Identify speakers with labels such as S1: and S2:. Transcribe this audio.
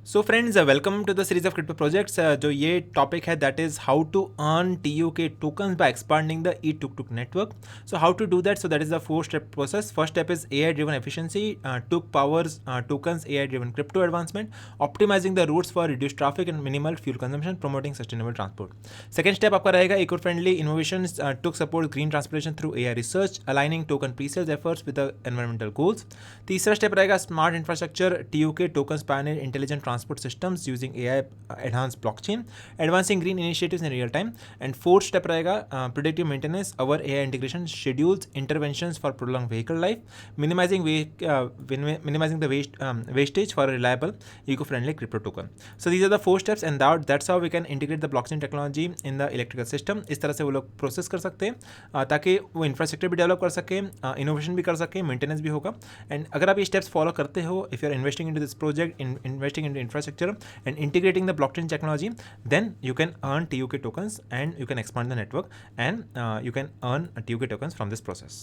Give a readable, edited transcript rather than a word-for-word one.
S1: So friends welcome to the series of crypto projects. जो ये topic है that is how to earn TU के tokens by expanding the eTukTuk network. So how to do that? So that is the 4-step process. First step is AI driven efficiency. Tuk powers tokens AI driven crypto advancement, optimizing the routes for reduced traffic and minimal fuel consumption, promoting sustainable transport. Second step आपका रहेगा eco friendly innovations. Tuk supports green transportation through AI research, aligning token pre-sales efforts with the environmental goals. तीसरा step रहेगा smart infrastructure. TU के tokens pioneer intelligent transport systems using AI enhanced blockchain, advancing green initiatives in real time. And fourth step रहेगा predictive maintenance. Our AI integration schedules interventions for prolonged vehicle life, minimizing the wastage for a reliable eco-friendly crypto token. So these are the 4 steps, and that's how we can integrate the blockchain technology in the electrical system. इस तरह से वो लोग process कर सकते हैं ताकि वो इंफ्रास्ट्रक्चर भी डेवलप कर सके, इनोवेशन भी कर सके, मेंटेनेंस भी होगा. एंड अगर आप ये स्टेप्स फॉलो करते हो, if you are investing into this project, investing into infrastructure and integrating the blockchain technology, then you can earn TUK tokens and you can expand the network, and you can earn TUK tokens from this process.